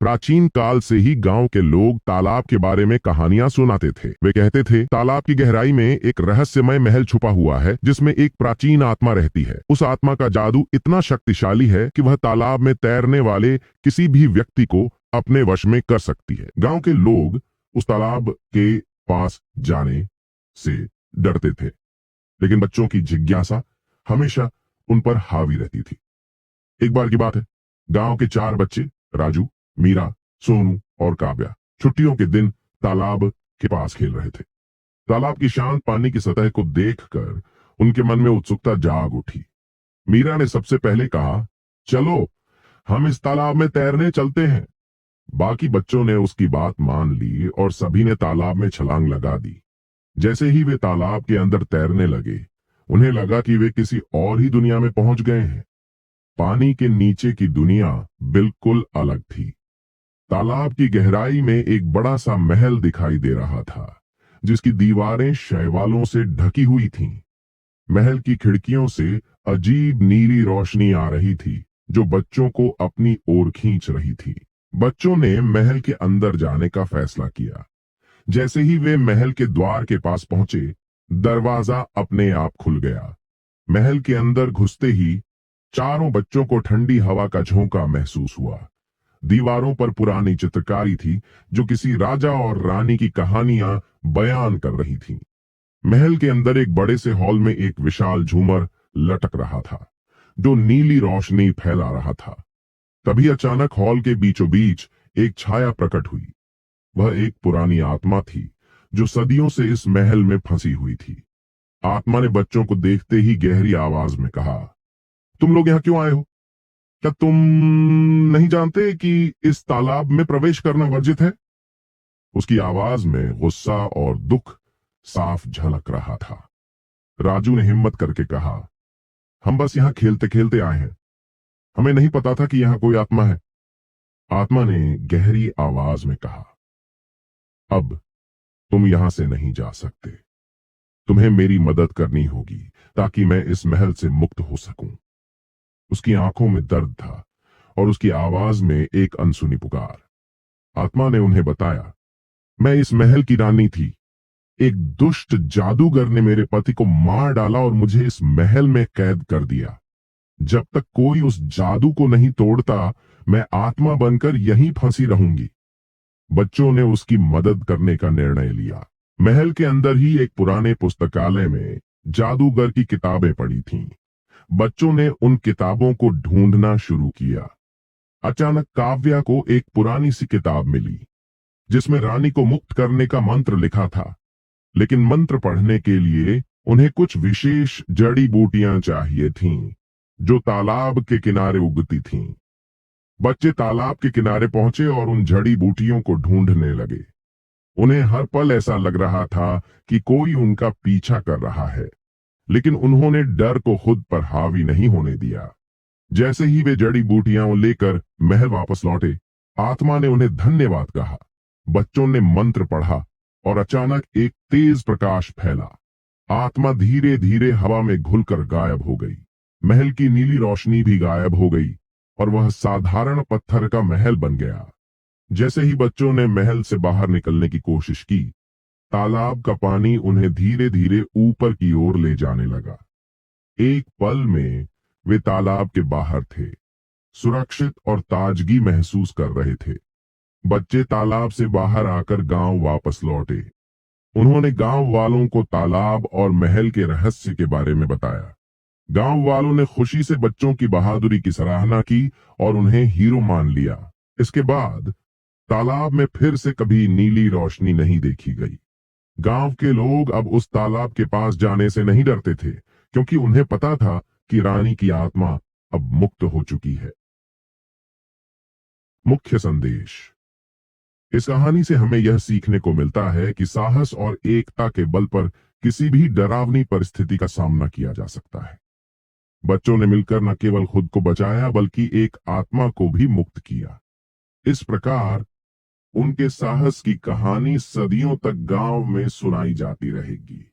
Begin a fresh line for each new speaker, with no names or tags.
प्राचीन काल से ही गांव के लोग तालाब के बारे में कहानियां सुनाते थे। वे कहते थे तालाब की गहराई में एक रहस्यमय महल छुपा हुआ है जिसमें एक प्राचीन आत्मा रहती है। उस आत्मा का जादू इतना शक्तिशाली है कि वह तालाब में तैरने वाले किसी भी व्यक्ति को अपने वश में कर सकती है। गांव के लोग उस तालाब के पास जाने से डरते थे, लेकिन बच्चों की जिज्ञासा हमेशा उन पर हावी रहती थी। एक बार की बात है, गांव के 4 बच्चे राजू, मीरा, सोनू और काव्या छुट्टियों के दिन तालाब के पास खेल रहे थे। तालाब की शांत पानी की सतह को देखकर उनके मन में उत्सुकता जाग उठी। मीरा ने सबसे पहले कहा, चलो हम इस तालाब में तैरने चलते हैं। बाकी बच्चों ने उसकी बात मान ली और सभी ने तालाब में छलांग लगा दी। जैसे ही वे तालाब के अंदर तैरने लगे, उन्हें लगा कि वे किसी और ही दुनिया में पहुंच गए हैं। पानी के नीचे की दुनिया बिल्कुल अलग थी। तालाब की गहराई में एक बड़ा सा महल दिखाई दे रहा था, जिसकी दीवारें शैवालों से ढकी हुई थीं। महल की खिड़कियों से अजीब नीली रोशनी आ रही थी, जो बच्चों को अपनी ओर खींच रही थी। बच्चों ने महल के अंदर जाने का फैसला किया। जैसे ही वे महल के द्वार के पास पहुंचे, दरवाजा अपने आप खुल गया। महल के अंदर घुसते ही चारों बच्चों को ठंडी हवा का झोंका महसूस हुआ। दीवारों पर पुरानी चित्रकारी थी, जो किसी राजा और रानी की कहानियां बयान कर रही थीं। महल के अंदर एक बड़े से हॉल में एक विशाल झूमर लटक रहा था, जो नीली रोशनी फैला रहा था। तभी अचानक हॉल के बीचों बीच एक छाया प्रकट हुई। वह एक पुरानी आत्मा थी, जो सदियों से इस महल में फंसी हुई थी। आत्मा ने बच्चों को देखते ही गहरी आवाज में कहा, तुम लोग यहाँ क्यों आए हो? क्या तुम नहीं जानते कि इस तालाब में प्रवेश करना वर्जित है? उसकी आवाज में गुस्सा और दुख साफ झलक रहा था। राजू ने हिम्मत करके कहा, हम बस यहाँ खेलते खेलते आए हैं, हमें नहीं पता था कि यहाँ कोई आत्मा है। आत्मा ने गहरी आवाज में कहा, अब तुम यहां से नहीं जा सकते। तुम्हें मेरी मदद करनी होगी ताकि मैं इस महल से मुक्त हो सकूं। उसकी आंखों में दर्द था और उसकी आवाज में एक अनसुनी पुकार। आत्मा ने उन्हें बताया, मैं इस महल की रानी थी। एक दुष्ट जादूगर ने मेरे पति को मार डाला और मुझे इस महल में कैद कर दिया। जब तक कोई उस जादू को नहीं तोड़ता, मैं आत्मा बनकर यहीं फंसी रहूंगी। बच्चों ने उसकी मदद करने का निर्णय लिया। महल के अंदर ही एक पुराने पुस्तकालय में जादूगर की किताबें पड़ी थीं। बच्चों ने उन किताबों को ढूंढना शुरू किया। अचानक काव्या को एक पुरानी सी किताब मिली, जिसमें रानी को मुक्त करने का मंत्र लिखा था। लेकिन मंत्र पढ़ने के लिए उन्हें कुछ विशेष जड़ी बूटियां चाहिए थीं, जो तालाब के किनारे उगती थीं। बच्चे तालाब के किनारे पहुंचे और उन जड़ी बूटियों को ढूंढने लगे। उन्हें हर पल ऐसा लग रहा था कि कोई उनका पीछा कर रहा है, लेकिन उन्होंने डर को खुद पर हावी नहीं होने दिया। जैसे ही वे जड़ी बूटियां लेकर महल वापस लौटे, आत्मा ने उन्हें धन्यवाद कहा। बच्चों ने मंत्र पढ़ा और अचानक एक तेज प्रकाश फैला। आत्मा धीरे धीरे हवा में घुलकर गायब हो गई। महल की नीली रोशनी भी गायब हो गई और वह साधारण पत्थर का महल बन गया। जैसे ही बच्चों ने महल से बाहर निकलने की कोशिश की, तालाब का पानी उन्हें धीरे धीरे ऊपर की ओर ले जाने लगा। एक पल में वे तालाब के बाहर थे, सुरक्षित और ताजगी महसूस कर रहे थे। बच्चे तालाब से बाहर आकर गांव वापस लौटे। उन्होंने गांव वालों को तालाब और महल के रहस्य के बारे में बताया। गांव वालों ने खुशी से बच्चों की बहादुरी की सराहना की और उन्हें हीरो मान लिया। इसके बाद तालाब में फिर से कभी नीली रोशनी नहीं देखी गई। गांव के लोग अब उस तालाब के पास जाने से नहीं डरते थे, क्योंकि उन्हें पता था कि रानी की आत्मा अब मुक्त हो चुकी है। मुख्य संदेश: इस कहानी से हमें यह सीखने को मिलता है कि साहस और एकता के बल पर किसी भी डरावनी परिस्थिति का सामना किया जा सकता है। बच्चों ने मिलकर न केवल खुद को बचाया, बल्कि एक आत्मा को भी मुक्त किया। इस प्रकार उनके साहस की कहानी सदियों तक गांव में सुनाई जाती रहेगी।